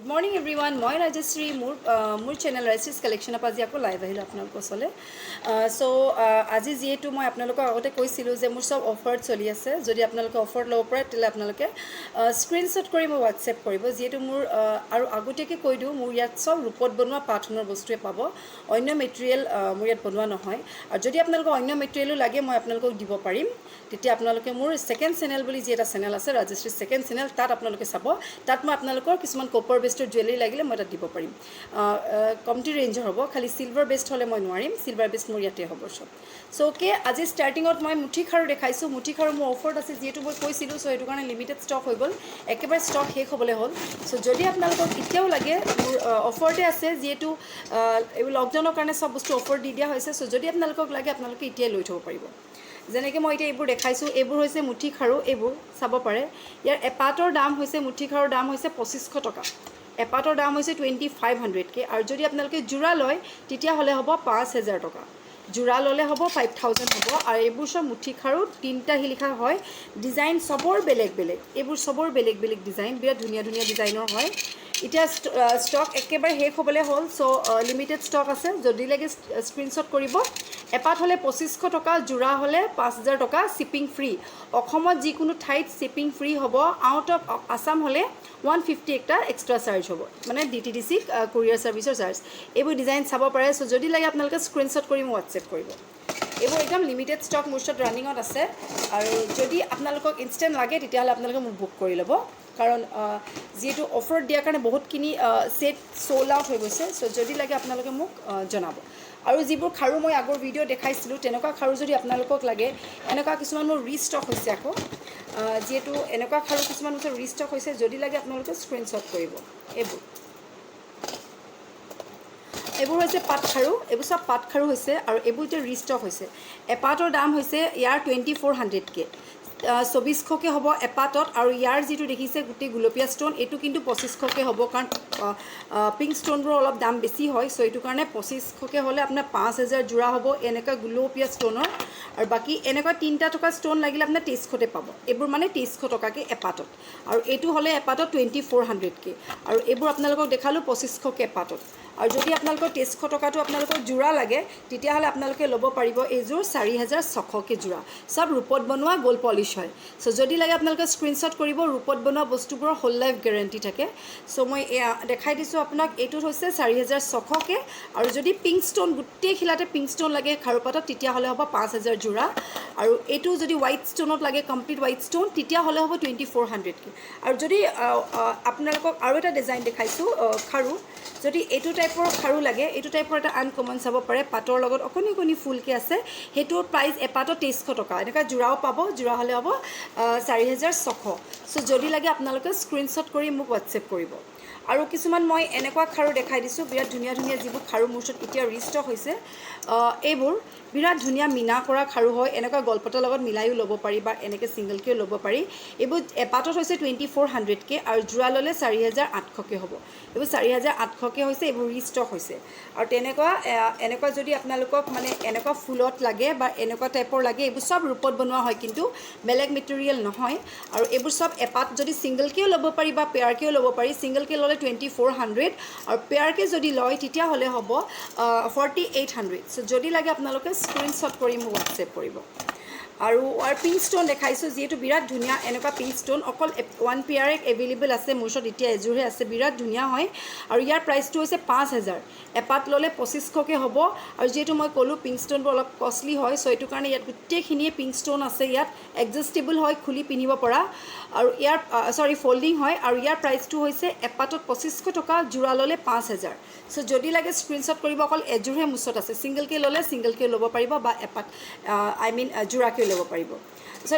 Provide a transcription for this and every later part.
Good morning everyone মই ৰাজশ্ৰী মোৰ channel ৰাজশ্ৰীজ কালেকশ্যনৰ পৰা আজি আকৌ লাইভ আহিলোঁ আপোনালোকৰ ওচৰলৈ আজি যিহেতু মই আপোনালোকক আগতে কৈছিলোঁ যে মোৰ চব অফাৰত চলি আছে যদি আপোনালোকে অফাৰত ল'ব পাৰে তেতিয়াহ'লে আপোনালোকে স্ক্ৰীনশ্বট কৰি মোক হোৱাটছএপ কৰিব যিহেতু মোৰ আৰু আগতীয়াকৈ কৈ দিওঁ মোৰ ইয়াত চব ৰূপত বনোৱা পাথনৰ বস্তুৱে পাব অন্য মেটেৰিয়েল মোৰ ইয়াত বনোৱা নহয় আৰু যদি আপোনালোকক অন্য মেটেৰিয়েলো লাগে মই আপোনালোকক দিব পাৰিম তেতিয়া আপোনালোকে মোৰ ছেকেণ্ড চেনেল বুলি যি এটা চেনেল আছে ৰাজশ্ৰী ছেকেণ্ড চেনেল তাত আপোনালোকে চাব তাত মই আপোনালোকৰ কিছুমান কপাৰ বেষ্টৰ জুৱেলাৰী লাগিলে মই তাত দিব পাৰিম কমটি ৰেঞ্জৰ হ'ব খালি চিলভাৰ বেষ্ট হ'লে মই নোৱাৰিম চিলভাৰ বেষ্ট মোৰ ইয়াতে হ'ব চব অ'কে আজি ষ্টাৰ্টিঙত মই মুঠি খাৰু দেখাইছোঁ মুঠি খাৰু মোৰ অফাৰত আছে যিহেতু মই কৈছিলোঁ সেইটো কাৰণে লিমিটেড ষ্টক হৈ গ'ল একেবাৰে ষ্টক শেষ হ'বলৈ হ'ল যদি আপোনালোকক এতিয়াও লাগে মোৰ অফাৰতে আছে যিহেতু এইবোৰ লকডাউনৰ কাৰণে চব বস্তু অফাৰ দি দিয়া হৈছে যদি আপোনালোকক লাগে আপোনালোকে এতিয়াই লৈ থ'ব পাৰিব যেনেকৈ মই এতিয়া এইবোৰ দেখাইছোঁ এইবোৰ হৈছে মুঠি খাৰু এইবোৰ চাব পাৰে ইয়াৰ এপাতৰ দাম হৈছে মুঠি খাৰুৰ দাম হৈছে 2500 টকা এপাতৰ দাম হৈছে 2500কে আৰু যদি আপোনালোকে যোৰা লয় তেতিয়াহ'লে হ'ব 5000 টকা যোৰা ল'লে হ'ব 5000 হ'ব আৰু এইবোৰ চব মুঠি খাৰু তিনিটা শিলিখা হয় ডিজাইন চবৰ বেলেগ বেলেগ এইবোৰ চবৰ বেলেগ বেলেগ ডিজাইন বিৰাট ধুনীয়া ধুনীয়া ডিজাইনৰ হয় এতিয়া ষ্টক একেবাৰে শেষ হ'বলৈ হ'ল লিমিটেড ষ্টক আছে যদি লাগে স্ক্ৰীনশ্বট কৰিব এপাত হ'লে 2500 টকা যোৰা হ'লে 5000 টকা শ্বিপিং ফ্ৰী অসমত যিকোনো ঠাইত শ্বিপিং ফ্ৰী হ'ব আউট অফ আছাম হ'লে 150 একটা এক্সট্ৰা চাৰ্জ হ'ব মানে DTDC কুৰিয়াৰ ছাৰ্ভিচৰ চাৰ্জ এইবোৰ ডিজাইন চাব পাৰে যদি লাগে আপোনালোকে স্ক্ৰীনশ্বট কৰি মোক হোৱাটছএপ কৰিব এইবোৰ একদম লিমিটেড ষ্টক মোৰ ওচৰত ৰানিঙত আছে আৰু যদি আপোনালোকক ইনষ্টেণ্ট লাগে তেতিয়াহ'লে আপোনালোকে মোক বুক কৰি ল'ব কাৰণ যিহেতু অফাৰত দিয়াৰ কাৰণে বহুতখিনি ছেট চ'ল্ড আউট হৈ গৈছে যদি লাগে আপোনালোকে মোক জনাব আৰু যিবোৰ খাৰু মই আগৰ ভিডিঅ' দেখাইছিলোঁ তেনেকুৱা খাৰু যদি আপোনালোকক লাগে এনেকুৱা কিছুমান মোৰ ৰিষ্টক হৈছে আকৌ যিহেতু এনেকুৱা খাৰু কিছুমান মোৰ ৰিষ্টক হৈছে যদি লাগে আপোনালোকে স্ক্ৰীনশ্বট কৰিব এইবোৰ হৈছে পাট খাৰু এইবোৰ চব পাট খাৰু হৈছে আৰু এইবোৰ এতিয়া ৰিষ্টক হৈছে এপাতৰ দাম হৈছে ইয়াৰ 2400কে 2400কে হ'ব এপাতত আৰু ইয়াৰ যিটো দেখিছে গোটেই গুলপীয়া ষ্ট'ন এইটো কিন্তু 2500কে হ'ব কাৰণ পিংক ষ্ট'নবোৰ অলপ দাম বেছি হয় এইটো কাৰণে 2500কে হ'লে আপোনাৰ 5000 যোৰা হ'ব এনেকুৱা গুলপীয়া ষ্ট'নৰ আৰু বাকী এনেকুৱা 3টা টকা ষ্ট'ন লাগিলে আপোনাৰ 2300তে পাব এইবোৰ মানে 2300 টকাকৈ এপাতত আৰু এইটো হ'লে এপাতত 2400কে আৰু এইবোৰ আপোনালোকক দেখালোঁ 2500কে এপাতত আৰু যদি আপোনালোকৰ 2300 টকাটো আপোনালোকৰ যোৰা লাগে তেতিয়াহ'লে আপোনালোকে ল'ব পাৰিব এইযোৰ 4600কে যোৰা চব ৰূপত বনোৱা গ'ল্ড পলিছ হয় যদি লাগে আপোনালোকে স্ক্ৰীনশ্বট কৰিব ৰূপত বনোৱা বস্তুবোৰৰ হোল লাইফ গেৰেণ্টি থাকে মই দেখাই দিছোঁ আপোনাক এইটোত হৈছে 4600কে আৰু যদি পিংক ষ্ট'ন গোটেই খিলাতে পিংক ষ্ট'ন লাগে খাৰুপাতত তেতিয়াহ'লে হ'ব 5000 যোৰা আৰু এইটো যদি হোৱাইট ষ্ট'নত লাগে কমপ্লিট হোৱাইট ষ্ট'ন তেতিয়াহ'লে হ'ব 2400কে আৰু যদি আপোনালোকক আৰু এটা ডিজাইন দেখাইছোঁ খাৰু যদি এইটো টাইপৰ খাৰু লাগে এইটো টাইপৰ এটা আনকমন চাব পাৰে পাটৰ লগত অকণি অকণি ফুলকৈ আছে সেইটোৰ প্ৰাইচ এপাতত 2300 টকা এনেকুৱা যোৰাও পাব যোৰা হ'লে হ'ব 4600 যদি লাগে আপোনালোকে স্ক্ৰীনশ্বট কৰি মোক হোৱাটছএপ কৰিব আৰু কিছুমান মই এনেকুৱা খাৰু দেখাই দিছোঁ বিৰাট ধুনীয়া ধুনীয়া যিবোৰ খাৰু মোৰ ওচৰত এতিয়া ৰিষ্টক হৈছে এইবোৰ বিৰাট ধুনীয়া মিনা কৰা খাৰু হয় এনেকুৱা গলপতৰ লগত মিলাইও ল'ব পাৰি বা এনেকৈ ছিংগলকৈও ল'ব পাৰি এইবোৰ এপাতত হৈছে 2400কে আৰু যোৰা ল'লে 4800কে হ'ব এইবোৰ 4800কে হৈছে এইবোৰ ৰিষ্টক হৈছে আৰু এনেকুৱা যদি আপোনালোকক মানে এনেকুৱা ফুলত লাগে বা এনেকুৱা টাইপৰ লাগে এইবোৰ চব ৰূপত বনোৱা হয় কিন্তু বেলেগ মেটেৰিয়েল নহয় আৰু এইবোৰ চব এপাত যদি ছিংগলকৈও ল'ব পাৰি বা পেয়াৰকৈও ল'ব পাৰি ছিংগলকৈ ল'লে 2400 আৰু পেয়াৰকৈ যদি লয় তেতিয়াহ'লে হ'ব 4800 যদি লাগে আপোনালোকে স্ক্ৰীনশ্বট কৰি মোক হোৱাটছএপ কৰিব আৰু পিংক ষ্ট'ন দেখাইছোঁ যিহেতু বিৰাট ধুনীয়া এনেকুৱা পিংক ষ্ট'ন অকল 1 পেয়াৰে এভেইলেবল আছে মোৰ ওচৰত এতিয়া এযোৰহে আছে বিৰাট ধুনীয়া হয় আৰু ইয়াৰ প্ৰাইচটো হৈছে 5000 এপাত ল'লে 2500কে হ'ব আৰু যিহেতু মই ক'লোঁ পিংক ষ্ট'নবোৰ অলপ কষ্টলি হয় এইটো কাৰণে ইয়াত গোটেইখিনিয়ে পিংক ষ্ট'ন আছে ইয়াত এডজাষ্টেবল হয় খুলি পিন্ধিব পৰা আৰু ইয়াৰ ফল্ডিং হয় আৰু ইয়াৰ প্ৰাইচটো হৈছে এপাতত 2500 টকা যোৰা ল'লে 5000 যদি লাগে স্ক্ৰীনশ্বট কৰিব অকল এযোৰহে মোৰ ওচৰত আছে ছিংগলকৈ ল'লে ছিংগলকৈ ল'ব পাৰিব বা এপাত যোৰাকৈ ল'ব পাৰিব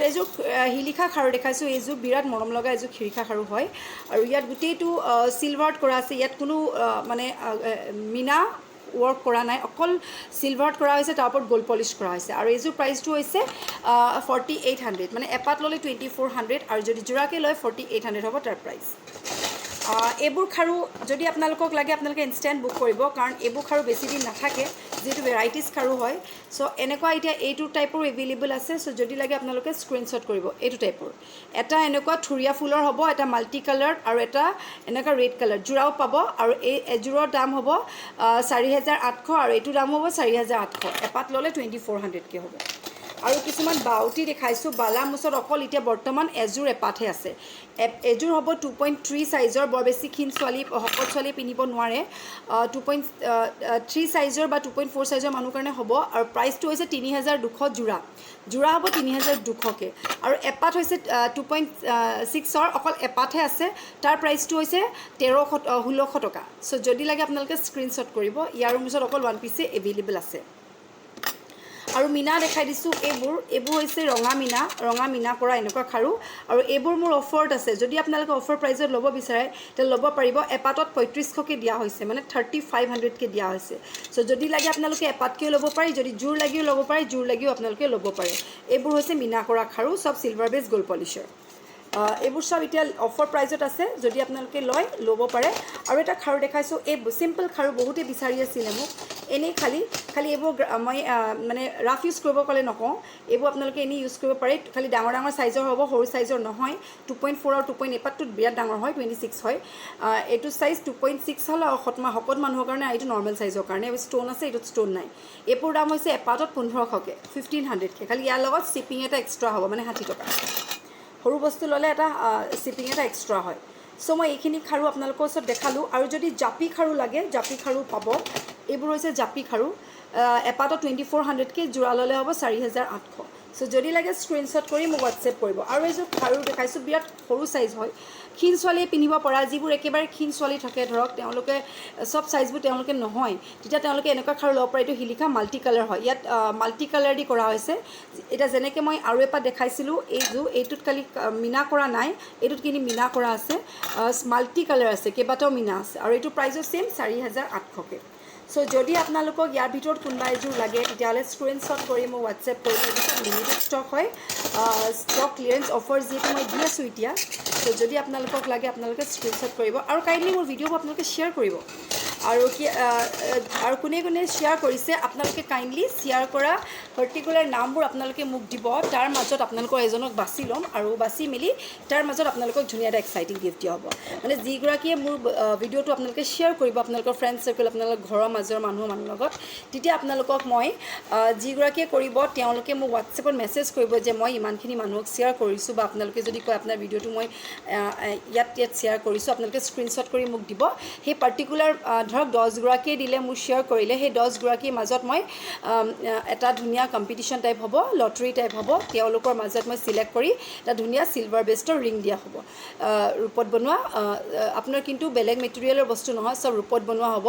এইযোৰ শিলিখা খাৰু দেখাইছোঁ এইযোৰ বিৰাট মৰম লগা এযোৰ শিলিখা খাৰু হয় আৰু ইয়াত গোটেইটো চিলভাৰত কৰা আছে ইয়াত কোনো মানে মিনা ৱৰ্ক কৰা নাই অকল চিলভাৰত কৰা হৈছে তাৰ ওপৰত গ'ল্ড পলিছ কৰা হৈছে আৰু এইযোৰ প্ৰাইচটো হৈছে 4800 মানে এপাত ল'লে 2400 আৰু যদি যোৰাকৈ লয় 4800 হ'ব তাৰ প্ৰাইচ এইবোৰ খাৰু যদি আপোনালোকক লাগে আপোনালোকে ইনষ্টেণ্ট বুক কৰিব, কাৰণ এইবোৰ খাৰু বেছি দিন নাথাকে, যিহেতু ভেৰাইটিজ খাৰু হয়। চ' এনেকুৱা এতিয়া এইটো টাইপৰ এভেইলেবল আছে। চ' যদি লাগে আপোনালোকে স্ক্ৰীনশ্বট কৰিব। এইটো টাইপৰ এটা এনেকুৱা থুৰীয়া ফুলৰ হ'ব, এটা মাল্টি কালাৰ আৰু এটা এনেকুৱা ৰেড কালাৰ যোৰাও পাব। আৰু এই এযোৰৰ দাম হ'ব 4,800 আৰু এইটো দাম হ'ব 4,800। এপাত ল'লে 2,400কৈ হ'ব। আৰু কিছুমান বাউটি দেখাইছোঁ বালামুচত, অকল এতিয়া বৰ্তমান এযোৰ এপাতহে আছে। এযোৰ হ'ব 2.3 চাইজৰ, বৰ বেছি ক্ষীণ ছোৱালী শকত ছোৱালীয়ে পিন্ধিব নোৱাৰে। 2.3 চাইজৰ বা 2.4 চাইজৰ মানুহৰ কাৰণে হ'ব। আৰু প্ৰাইচটো হৈছে 3,200 যোৰা। যোৰা হ'ব 3,200কৈ। আৰু এপাত হৈছে 2.6ৰ, অকল এপাতহে আছে। তাৰ প্ৰাইচটো হৈছে 1,300-1,600 টকা। চ' যদি লাগে আপোনালোকে স্ক্ৰীনশ্বট কৰিব। ইয়াৰ ওচৰত অকল ওৱান পিচে এভেইলেবল আছে। আৰু মীনা দেখাই দিছোঁ এইবোৰ হৈছে ৰঙা মীনা কৰা এনেকুৱা খাৰু। আৰু এইবোৰ মোৰ অফাৰত আছে। যদি আপোনালোকে অফাৰ প্ৰাইজত ল'ব বিচাৰে তেতিয়াহ'লে ল'ব পাৰিব। এপাতত 3,500কৈ দিয়া হৈছে, মানে 3,500কৈ দিয়া হৈছে। চ' যদি লাগে আপোনালোকে এপাতকৈও ল'ব পাৰি, যদি জোৰ লাগিও ল'ব পাৰে, জোৰ লাগিও আপোনালোকে ল'ব পাৰে। এইবোৰ হৈছে মীনা কৰা খাৰু, চব চিলভাৰ বেছ গ'ল্ড পলিচৰ। এইবোৰ চব এতিয়া অফাৰ প্ৰাইজত আছে, যদি আপোনালোকে লয় ল'ব পাৰে। আৰু এটা খাৰু দেখাইছোঁ, এই চিম্পল খাৰু বহুতে বিচাৰি আছিলে মোক। এনেই খালি এইবোৰ মই মানে ৰাফ ইউজ কৰিব ক'লে নকওঁ, এইবোৰ আপোনালোকে এনেই ইউজ কৰিব পাৰে। খালি ডাঙৰ চাইজৰ হ'ব, সৰু চাইজৰ নহয়। 2.4 আৰু 2.8 এপাতটোত বিৰাট ডাঙৰ হয়, 26 হয়। এইটো চাইজ 2.6 হ'ল। আৰু শকত মানুহৰ কাৰণে এইটো নৰ্মেল চাইজৰ কাৰণে। এইবোৰ ষ্ট'ন আছে, এইটোত ষ্ট'ন নাই। এইবোৰ দাম হৈছে এপাতত 1,500কৈ, 1,500কৈ। খালি ইয়াৰ লগত শ্বিপিং এটা এক্সট্ৰা হ'ব, মানে 60 টকা। সৰু বস্তু ল'লে এটা শ্বিপিং এটা এক্সট্ৰা হয়। চ' মই এইখিনি খাৰু আপোনালোকৰ ওচৰত দেখালোঁ। আৰু যদি জাপি খাৰু লাগে, জাপি খাৰু পাব। এইবোৰ হৈছে জাপি খাৰু, এপাতত 2,400কৈ, যোৰা ল'লে হ'ব 4,800। চ' যদি লাগে স্ক্ৰীনশ্বট কৰি মোক হোৱাটছএপ কৰিব। আৰু এইযোৰ খাৰু দেখাইছোঁ বিৰাট সৰু চাইজ হয়, ক্ষীণ ছোৱালীয়ে পিন্ধিব পৰা। যিবোৰ একেবাৰে ক্ষীণ ছোৱালী থাকে ধৰক, তেওঁলোকে চব চাইজবোৰ তেওঁলোকে নহয়, তেতিয়া তেওঁলোকে এনেকুৱা খাৰু ল'ব পাৰে। এইটো শিলিখা মাল্টি কালাৰ হয়, ইয়াত মাল্টি কালাৰ দি কৰা হৈছে। এতিয়া যেনেকৈ মই আৰু এপাত দেখাইছিলোঁ এইটোত খালি মীনা কৰা নাই, এইটোত কিন্তু মীনা কৰা আছে, মাল্টি কালাৰ আছে, কেইবাটাও মীনা আছে। আৰু এইটো প্ৰাইচো ছেইম 4,800কৈ। চ' যদি আপোনালোকক ইয়াৰ ভিতৰত কোনোবা এযোৰ লাগে তেতিয়াহ'লে স্ক্ৰীনশ্বট কৰি মোক হোৱাটছএপ কৰিব। লিমিটেড ষ্টক হয়, ষ্টক ক্লিয়াৰেঞ্চ অফাৰ যিহেতু মই দি আছোঁ এতিয়া। চ' যদি আপোনালোকক লাগে আপোনালোকে স্ক্ৰীনশ্বট কৰিব। আৰু কাইণ্ডলি মোৰ ভিডিঅ'বোৰ আপোনালোকে শ্বেয়াৰ কৰিব। আৰু কোনে শ্বেয়াৰ কৰিছে আপোনালোকে কাইণ্ডলি শ্বেয়াৰ কৰা পাৰ্টিকুলাৰ নামবোৰ আপোনালোকে মোক দিব। তাৰ মাজত আপোনালোকৰ এজনক বাছি ল'ম, আৰু বাছি মেলি তাৰ মাজত আপোনালোকক ধুনীয়া এটা এক্সাইটিং গিফ্ট দিয়া হ'ব। মানে যিগৰাকীয়ে মোৰ ভিডিঅ'টো আপোনালোকে শ্বেয়াৰ কৰিব, আপোনালোকৰ ফ্ৰেণ্ড চাৰ্কেল, আপোনালোকৰ ঘৰৰ মাজৰ মানুহৰ লগত, তেতিয়া আপোনালোকক মই যিগৰাকীয়ে কৰিব তেওঁলোকে মোক হোৱাটছএপত মেছেজ কৰিব যে মই ইমানখিনি মানুহক শ্বেয়াৰ কৰিছোঁ, বা আপোনালোকে যদি কয় আপোনাৰ ভিডিঅ'টো মই ইয়াত শ্বেয়াৰ কৰিছোঁ, আপোনালোকে স্ক্ৰীনশ্বট কৰি মোক দিব। সেই পাৰ্টিকুলাৰ ধৰক 10গৰাকীয়ে দিলে, মোক শ্বেয়াৰ কৰিলে, সেই 10গৰাকীৰ মাজত মই এটা ধুনীয়া কম্পিটিশ্যন টাইপ হ'ব, লটাৰী টাইপ হ'ব। তেওঁলোকৰ মাজত মই চিলেক্ট কৰি এটা ধুনীয়া চিলভাৰ বেষ্টৰ ৰিং দিয়া হ'ব, ৰূপত বনোৱা। আপোনাৰ কিন্তু বেলেগ মেটেৰিয়েলৰ বস্তু নহয়, চব ৰূপত বনোৱা হ'ব।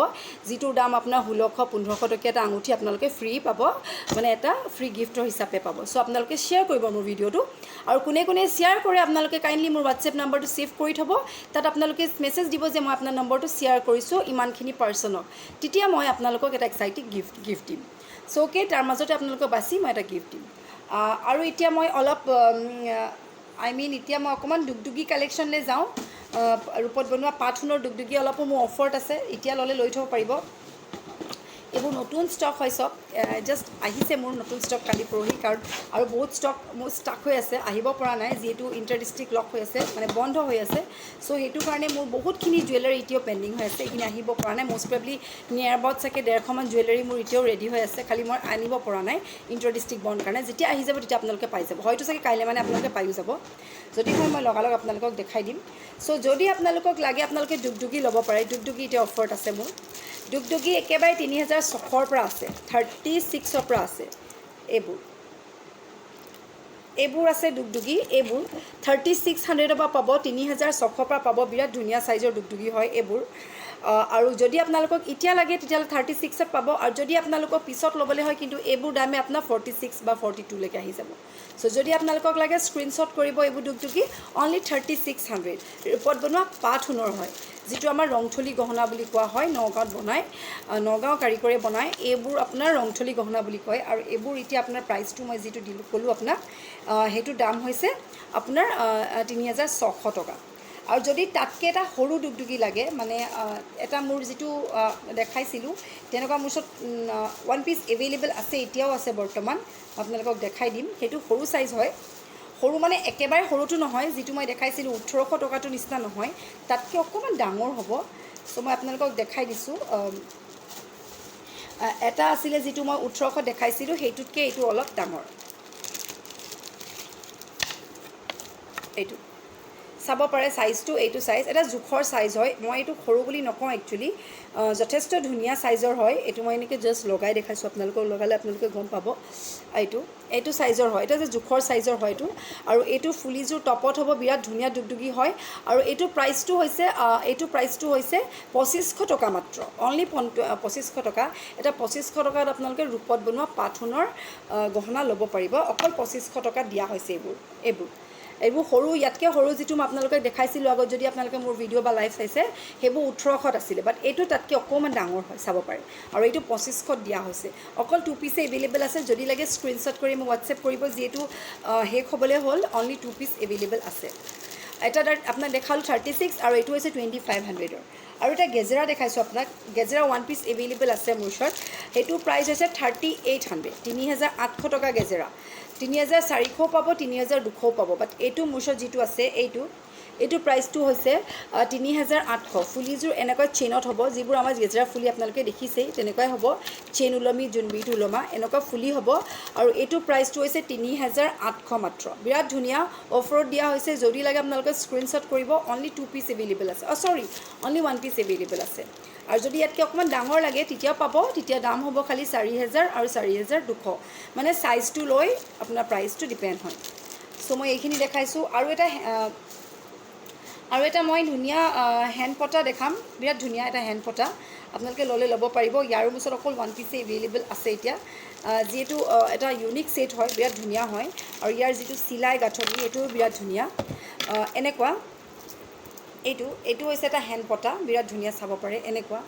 যিটোৰ দাম আপোনাৰ 1,600-1,500 টকীয়া এটা আঙুঠি আপোনালোকে ফ্ৰী পাব, মানে এটা ফ্ৰী গিফ্টৰ হিচাপে পাব। চ' আপোনালোকে শ্বেয়াৰ কৰিব মোৰ ভিডিঅ'টো। আৰু কোনে শ্বেয়াৰ কৰে আপোনালোকে কাইণ্ডলি মোৰ হোৱাটছএপ নাম্বাৰটো ছেভ কৰি থ'ব। তাত আপোনালোকে মেছেজ দিব যে মই আপোনাৰ নম্বৰটো শ্বেয়াৰ কৰিছোঁ ইমানখিনি পাৰ্চনক, তেতিয়া মই আপোনালোকক এটা এক্সাইটিং গিফ্ট দিম। চ' অ'কে, তাৰ মাজতে আপোনালোকক বাছি মই এটা গিফ্ট দিম। আৰু এতিয়া মই অলপ এতিয়া মই অকণমান দুগদুগী কালেকশ্যনলৈ যাওঁ। ৰূপত বনোৱা পাট সোণৰ দুগদুগী অলপো মোৰ অফাৰত আছে, এতিয়া ল'লে লৈ থ'ব পাৰিব। এইবোৰ নতুন ষ্টক হয়, চব জাষ্ট আহিছে মোৰ নতুন ষ্টক কালি পৰহি। কাৰণ আৰু বহুত ষ্টক মোৰ ষ্টাক হৈ আছে, আহিব পৰা নাই, যিহেতু ইণ্টাৰ ডিষ্ট্ৰিক্ট লক হৈ আছে, মানে বন্ধ হৈ আছে। চ' সেইটো কাৰণে মোৰ বহুতখিনি জুৱেলাৰী এতিয়াও পেণ্ডিং হৈ আছে, এইখিনি আহিব পৰা নাই। মষ্ট প্ৰবেবলি নিয়াৰ এবাউট চাগে 150মান জুৱেলাৰী মোৰ এতিয়াও ৰেডি হৈ আছে, খালি মই আনিব পৰা নাই ইণ্টাৰ ডিষ্ট্ৰিক্ট বন্ধ কাৰণে। যেতিয়া আহি যাব তেতিয়া আপোনালোকে পাই যাব, হয়তো চাগে কাইলৈ মানে আপোনালোকে পায়ো যাব। যদি হয় মই লগালগ আপোনালোকক দেখাই দিম। চ' যদি আপোনালোকক লাগে আপোনালোকে দুগদুগী ল'ব পাৰে। দুগদুগী এতিয়া অফাৰত আছে মোৰ। দুগদুগী একেবাৰে 3,600ৰ পৰা আছে, 36ৰ পৰা আছে। এইবোৰ আছে দুগদুগী, এইবোৰ 3,600ৰ পৰা পাব, 3,600ৰ পৰা পাব। বিৰাট ধুনীয়া চাইজৰ দুগদুগী হয় এইবোৰ। আৰু যদি আপোনালোকক এতিয়া লাগে তেতিয়াহ'লে 36ত পাব। আৰু যদি আপোনালোকক পিছত ল'বলৈ হয়, কিন্তু এইবোৰ দামে আপোনাৰ 46 বা 42লৈকে আহি যাব। চ' যদি আপোনালোকক লাগে স্ক্ৰীনশ্বট কৰিব। এইবোৰ দুগদুগী অনলি 3,600, ৰূপত বনোৱা পাট সোণৰ হয়, যিটো আমাৰ ৰংথলী গহনা বুলি কোৱা হয়। নগাঁৱত বনায়, নগাঁও কাৰিকৰে বনায়। এইবোৰ আপোনাৰ ৰংথলী গহনা বুলি কয়। আৰু এইবোৰ এতিয়া আপোনাৰ প্ৰাইচটো মই যিটো ক'লোঁ আপোনাক, সেইটো দাম হৈছে আপোনাৰ 3,600 টকা। আৰু যদি তাতকৈ এটা সৰু ডুগডুগি লাগে মানে এটা মোৰ যিটো দেখাইছিলোঁ তেনেকুৱা মোৰ ওচৰত ওৱান পিচ এভেইলেবল আছে, এতিয়াও আছে বৰ্তমান, আপোনালোকক দেখাই দিম। সেইটো সৰু চাইজ হয়, সৰু মানে একেবাৰে সৰুটো নহয়, যিটো মই দেখাইছিলোঁ 1800 টকাটোৰ নিচিনা নহয়, তাতকৈ অকণমান ডাঙৰ হ'ব। চ' মই আপোনালোকক দেখাই দিছোঁ। এটা আছিলে যিটো মই 1800 দেখাইছিলোঁ, সেইটোতকৈ এইটো অলপ ডাঙৰ। এইটো চাব পাৰে চাইজটো, এইটো চাইজ এটা জোখৰ চাইজ হয়, মই এইটো সৰু বুলি নকওঁ একচুৱেলি, যথেষ্ট ধুনীয়া চাইজৰ হয়। এইটো মই এনেকৈ জাষ্ট লগাই দেখাইছোঁ, আপোনালোকক লগালে আপোনালোকে গম পাব। এইটো চাইজৰ হয়, এটা যে জোখৰ চাইজৰ হয় এইটো। আৰু এইটো ফুলিযোৰ টপত হ'ব, বিৰাট ধুনীয়া ডুগডুগি হয়। আৰু এইটো প্ৰাইচটো হৈছে 2500 টকা মাত্ৰ, অনলি 2500 টকা। এটা 2500 টকাত আপোনালোকে ৰূপত বনোৱা পাট সোণৰ গহনা ল'ব পাৰিব, অকল 2500 টকাত দিয়া হৈছে এইবোৰ সৰু, ইয়াতকৈ সৰু যিটো মই আপোনালোকে দেখাইছিলোঁ আগত, যদি আপোনালোকে মোৰ ভিডিঅ' বা লাইভ চাইছে, সেইবোৰ 1800 আছিলে, বাট এইটো তাতকৈ অকণমান ডাঙৰ হয়, চাব পাৰে। আৰু এইটো 2500 দিয়া হৈছে, অকল 2 পিচে এভেইলেবল আছে। যদি লাগে স্ক্ৰীনশ্বট কৰি মোক হোৱাটছএপ কৰিব, যিহেতু শেষ হ'বলৈ হ'ল, অনলি 2 পিচ এভেইলেবল আছে। এটা আপোনাক দেখালোঁ 36 আৰু এইটো হৈছে 2500। আৰু এটা গেজেৰা দেখাইছোঁ আপোনাক, গেজেৰা 1 পিচ এভেইলেবল আছে মোৰ ওচৰত। সেইটোৰ প্ৰাইচ হৈছে 3800, 3800 টকা গেজেৰা। 3400 পাব, 3200 পাব, বাট এইটো মোৰ ওচৰত যিটো আছে এইটো প্ৰাইচটো হৈছে 3800। ফুলিযোৰ এনেকৈ চেইনত হ'ব, যিবোৰ আমাৰ গেজেৰা ফুলি আপোনালোকে দেখিছেই, তেনেকুৱাই হ'ব, চেইন ওলমি জোনবিৰিটো ওলমা এনেকুৱা ফুলি হ'ব। আৰু এইটো প্ৰাইচটো হৈছে 3800 মাত্ৰ, বিৰাট ধুনীয়া অফাৰত দিয়া হৈছে। যদি লাগে আপোনালোকে স্ক্ৰীনশ্বট কৰিব, অনলি 2 পিচ এভেইলেবল আছে, অনলি 1 পিচ এভেইলেবল আছে। আৰু যদি ইয়াতকৈ অকণমান ডাঙৰ লাগে তেতিয়াও পাব, তেতিয়া দাম হ'ব খালি 4000 আৰু 4200, মানে চাইজটো লৈ আপোনাৰ প্ৰাইচটো ডিপেণ্ড হয়। চ' মই এইখিনি দেখাইছোঁ। আৰু এটা মই ধুনীয়া হেণ্ড পটা দেখাম, বিৰাট ধুনীয়া এটা হেণ্ড পটা, আপোনালোকে ল'ব পাৰিব। ইয়াৰো ওচৰত অকল 1 পিচে এভেইলেবল আছে এতিয়া, যিহেতু এটা ইউনিক ছেট হয়, বিৰাট ধুনীয়া হয়। আৰু ইয়াৰ যিটো চিলাই গাঁথনি এইটোও বিৰাট ধুনীয়া। এনেকুৱা এইটো হৈছে এটা হেণ্ড পটা, বিৰাট ধুনীয়া, চাব পাৰে এনেকুৱা।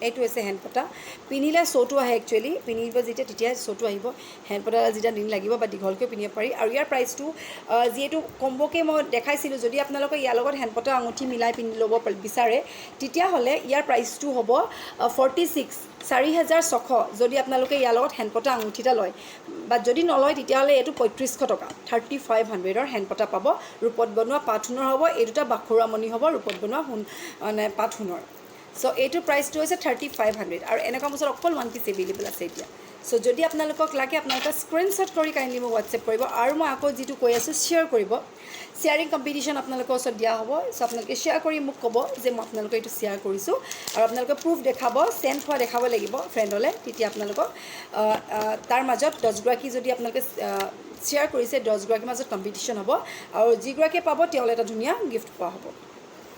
এইটো হৈছে হেণ্ড পটা, পিন্ধিলে শ্ব'টো আহে, একচুৱেলি পিন্ধিব তেতিয়া শ্ব'টো আহিব। হেণ্ড পটা যেতিয়া দিন লাগিব বা দীঘলকৈও পিন্ধিব পাৰি। আৰু ইয়াৰ প্ৰাইচটো যিহেতু কম্ব'কৈ মই দেখাইছিলোঁ, যদি আপোনালোকে ইয়াৰ লগত হেণ্ড পটা আঙুঠি মিলাই পিন্ধি ল'ব বিচাৰে, তেতিয়াহ'লে ইয়াৰ প্ৰাইচটো হ'ব 46,000 যদি আপোনালোকে ইয়াৰ লগত হেণ্ড পটা আঙুঠি এটা লয়। বা যদি নলয় তেতিয়াহ'লে এইটো 3500 টকা, 3500ৰ হেণ্ড পটা পাব, ৰূপত বনোৱা পাট সোণৰ হ'ব। এই দুটা বাখুৰা মণি হ'ব, ৰূপত বনোৱা মানে পাট সোণৰ। চ' এইটোৰ প্ৰাইচটো হৈছে 3500। আৰু এনেকুৱা মোৰ ওচৰত অকল 1 পিচ এভেইলেবল আছে এতিয়া। চ' যদি আপোনালোকক লাগে, আপোনালোকে স্ক্ৰীনশ্বট কৰি কাইণ্ডলি মোক হোৱাটছএপ কৰিব। আৰু মই আকৌ যিটো কৈ আছোঁ, শ্বেয়াৰ কৰিব, শ্বেয়াৰিং কম্পিটিশ্যন আপোনালোকৰ ওচৰত দিয়া হ'ব। চ' আপোনালোকে শ্বেয়াৰ কৰি মোক ক'ব যে মই আপোনালোকে এইটো শ্বেয়াৰ কৰিছোঁ, আৰু আপোনালোকে প্ৰুফ দেখাব, চেণ্ড হোৱা দেখাব লাগিব ফ্ৰেণ্ডলৈ। তেতিয়া আপোনালোকক তাৰ মাজত 10গৰাকী যদি আপোনালোকে শ্বেয়াৰ কৰিছে, 10গৰাকীৰ মাজত কম্পিটিশ্যন হ'ব, আৰু যিগৰাকীয়ে পাব তেওঁলৈ এটা ধুনীয়া গিফ্ট পোৱা হ'ব।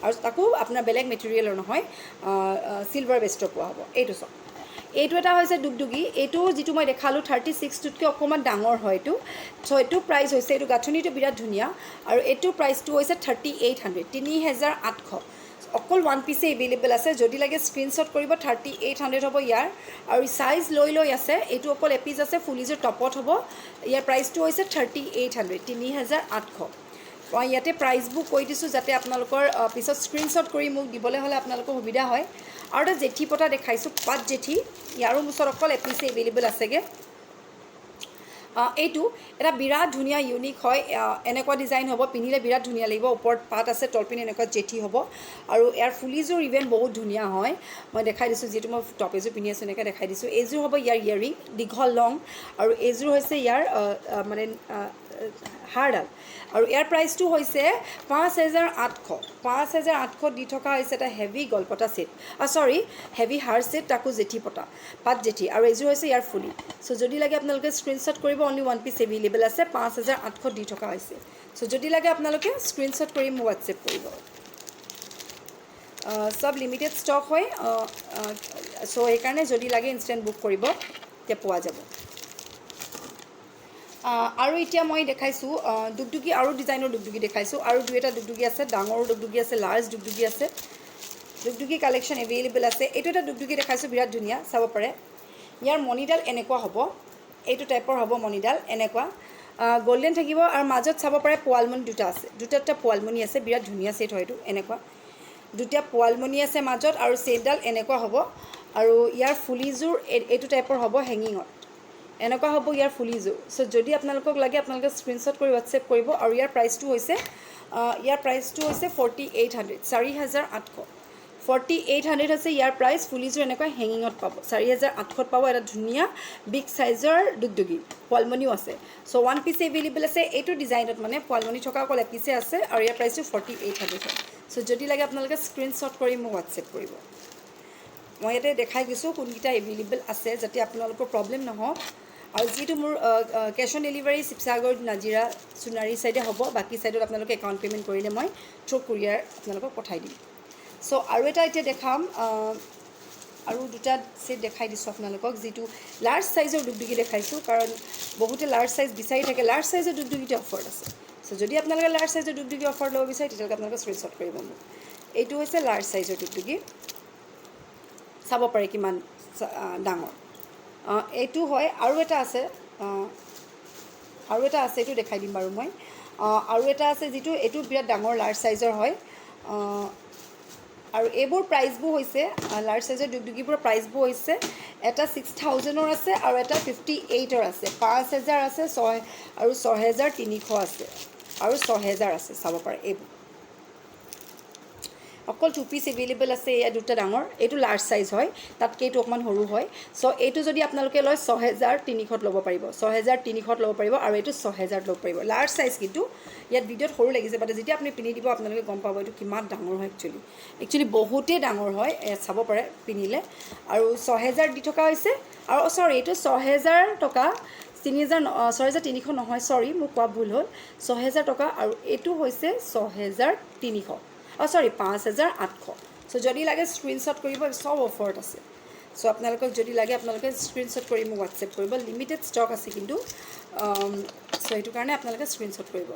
আৰু তাকো আপোনাৰ বেলেগ মেটেৰিয়েলৰ নহয়, চিলভাৰ বেষ্টৰ পোৱা হ'ব। এইটো চাওক, এইটো এটা হৈছে ডুগডুগি, এইটো যিটো মই দেখালোঁ 36টোতকৈ অকণমান ডাঙৰ হয় এইটো। চ' এইটো প্ৰাইচ হৈছে, এইটো গাঁথনিটো বিৰাট ধুনীয়া। আৰু এইটো প্ৰাইচটো হৈছে 3800, 3800, অকল 1 পিচে এভেইলেবল আছে। যদি লাগে স্ক্ৰীনশ্বট কৰিব, 3800 হ'ব ইয়াৰ। আৰু চাইজ লৈ আছে, এইটো অকল এপিচ আছে, ফুলিযোৰ টপত হ'ব। ইয়াৰ প্ৰাইচটো হৈছে 3800, 3800। মই ইয়াতে প্ৰাইচবোৰ কৈ দিছোঁ, যাতে আপোনালোকৰ পিছত স্ক্ৰীনশ্বট কৰি মোক দিবলৈ হ'লে আপোনালোকৰ সুবিধা হয়। আৰু এটা জেঠী পতা দেখাইছোঁ, পাট জেঠী, ইয়াৰো ওচৰত অকল এপিচে এভেইলেবল আছেগৈ। এইটো এটা বিৰাট ধুনীয়া ইউনিক হয়, এনেকুৱা ডিজাইন হ'ব, পিন্ধিলে বিৰাট ধুনীয়া লাগিব। ওপৰত পাত আছে, তলপিনে এনেকুৱা জেঠী হ'ব। আৰু ইয়াৰ ফুলিযোৰ ইভেন বহুত ধুনীয়া হয়, মই দেখাই দিছোঁ, যিহেতু মই টপ এযোৰ পিন্ধি আছোঁ, এনেকৈ দেখাই দিছোঁ। এইযোৰ হ'ব ইয়াৰ ইয়েৰিং, দীঘল লং। আৰু এইযোৰ হৈছে ইয়াৰ মানে হাৰডাল। আৰু ইয়াৰ প্ৰাইচটো হৈছে 5800, 5800 দি থকা হৈছে এটা হেভি গলপতা ছেট, হেভি হাৰ ছেট, তাকো জেঠী পতা, পাত জেঠী। আৰু এইযোৰ হৈছে ইয়াৰ ফুলি। চ' যদি লাগে আপোনালোকে স্ক্ৰীনশ্বট কৰিব, অনলি 1 পিচ এভেইলেবল আছে, 5800 দি থকা হৈছে। চ' যদি লাগে আপোনালোকে স্ক্ৰীনশ্বট কৰি মোক হোৱাটছএপ কৰিব। চব লিমিটেড ষ্টক হয়, চ' সেইকাৰণে যদি লাগে ইনষ্টেণ্ট বুক কৰিব, তেতিয়া পোৱা যাব। আৰু এতিয়া মই দেখাইছোঁ ডুগডুগি, আৰু ডিজাইনৰ ডুগডুগি দেখাইছোঁ। আৰু 2এটা ডুগডুগি আছে, ডাঙৰ ডুগডুগি আছে, লাৰ্জ ডুগডুগি আছে। ডুগডুগি কালেকশ্যন এভেইলেবল আছে। এইটো এটা ডুগডুগি দেখাইছোঁ, বিৰাট ধুনীয়া, চাব পাৰে। ইয়াৰ মণিডাল এনেকুৱা হ'ব, এইটো টাইপৰ হ'ব মণিডাল, এনেকুৱা। গল্ডেন থাকিব আৰু মাজত চাব পাৰে পোৱালমণি দুটা আছে, দুটা পোৱালমণি আছে, বিৰাট ধুনীয়া ছেট হয় এইটো। এনেকুৱা দুটা পোৱালমণি আছে মাজত আৰু ছেটডাল এনেকুৱা হ'ব। আৰু ইয়াৰ ফুলিযোৰ এইটো টাইপৰ হ'ব হেঙিঙত, এনেকুৱা হ'ব ইয়াৰ ফুলিযোৰ। চ' যদি আপোনালোকক লাগে আপোনালোকে স্ক্ৰীনশ্বট কৰি হোৱাটছএপ কৰিব। আৰু ইয়াৰ প্ৰাইচটো হৈছে 4800, 4800। 4800 হৈছে ইয়াৰ প্ৰাইচ। ফুলিযোৰ এনেকুৱা হেঙিঙত পাব, 4800 পাব। এটা ধুনীয়া বিগ চাইজৰ দুগদুগী, পোৱালমণিও আছে। চ' 1 পিচ এভেইলেবল আছে এইটো ডিজাইনত, মানে পোৱালমণি থকা অকল এপিচে আছে। আৰু ইয়াৰ প্ৰাইচটো 4800 হয়। চ' যদি লাগে আপোনালোকে স্ক্ৰীনশ্বট কৰি মোক হোৱাটছএপ কৰিব। মই ইয়াতে দেখাই দিছোঁ কোনকেইটা এভেইলেবল আছে, যাতে আপোনালোকৰ প্ৰব্লেম নহওক। আৰু যিটো মোৰ cash on delivery Sivasagar, Nazira, Sonari ছাইডে হ'ব। বাকী ছাইডত আপোনালোকে একাউণ্ট পে'মেণ্ট কৰিলে মই থ্ৰু কুৰিয়াৰ আপোনালোকক পঠাই দিম। চ' আৰু এটা এতিয়া দেখাম, আৰু দুটা ছেট দেখাই দিছোঁ আপোনালোকক, যিটো লাৰ্জ ছাইজৰ দুগদুগী দেখাইছোঁ। কাৰণ বহুতে লাৰ্জ ছাইজ বিচাৰি থাকে, লাৰ্জ ছাইজৰ দুগদুগীতে অফাৰ আছে। চ' যদি আপোনালোকে লাৰ্জ ছাইজৰ দুগদুগী অফাৰ ল'ব বিচাৰে তেতিয়াহ'লে আপোনালোকে স্ক্ৰীনশ্বট কৰিব মোক। এইটো হৈছে লাৰ্জ ছাইজৰ দুগদুগী, চাব পাৰে কিমান ডাঙৰ। এইটো হয়। আৰু এটা আছে, এইটো দেখাই দিম বাৰু মই। আৰু এটা আছে যিটো এইটো বিৰাট ডাঙৰ লাৰ্জ ছাইজৰ হয়। আৰু এইবোৰ প্ৰাইচবোৰ হৈছে লাৰ্জ ছাইজৰ দুগদুগীবোৰৰ প্ৰাইচবোৰ হৈছে এটা 6000 আছে আৰু এটা 58 আছে, 5000 আছে, আৰু 6300 আছে, আৰু 6000 আছে। চাব পাৰে এইবোৰ অকল 2 পিচ এভেইলেবল আছে। এয়া দুটা ডাঙৰ, এইটো লাৰ্জ ছাইজ হয়, তাতকৈ এইটো অকণমান সৰু হয়। চ' এইটো যদি আপোনালোকে লয় 6300 ল'ব পাৰিব, 6300 ল'ব পাৰিব। আৰু এইটো 6000 ল'ব পাৰিব, লাৰ্জ ছাইজ। কিন্তু ইয়াত ভিডিঅ'ত সৰু লাগিছে, বাট যেতিয়া আপুনি পিন্ধি দিব আপোনালোকে গম পাব এইটো কিমান ডাঙৰ হয়। একচুৱেলি বহুতেই ডাঙৰ হয়, চাব পাৰে পিন্ধিলে। আৰু 6000 দি থকা হৈছে। আৰু এইটো 6000 টকা, 6300 নহয়, মোৰ কোৱা ভুল হ'ল, 6000 টকা। আৰু এইটো হৈছে 6300, 5800। চ' যদি লাগে স্ক্ৰীনশ্বট কৰিব, চব অফাৰত আছে। চ' আপোনালোকক যদি লাগে আপোনালোকে স্ক্ৰীনশ্বট কৰি মোক হোৱাটছএপ কৰিব। লিমিটেড ষ্টক আছে কিন্তু, চ' সেইটো কাৰণে আপোনালোকে স্ক্ৰীনশ্বট কৰিব।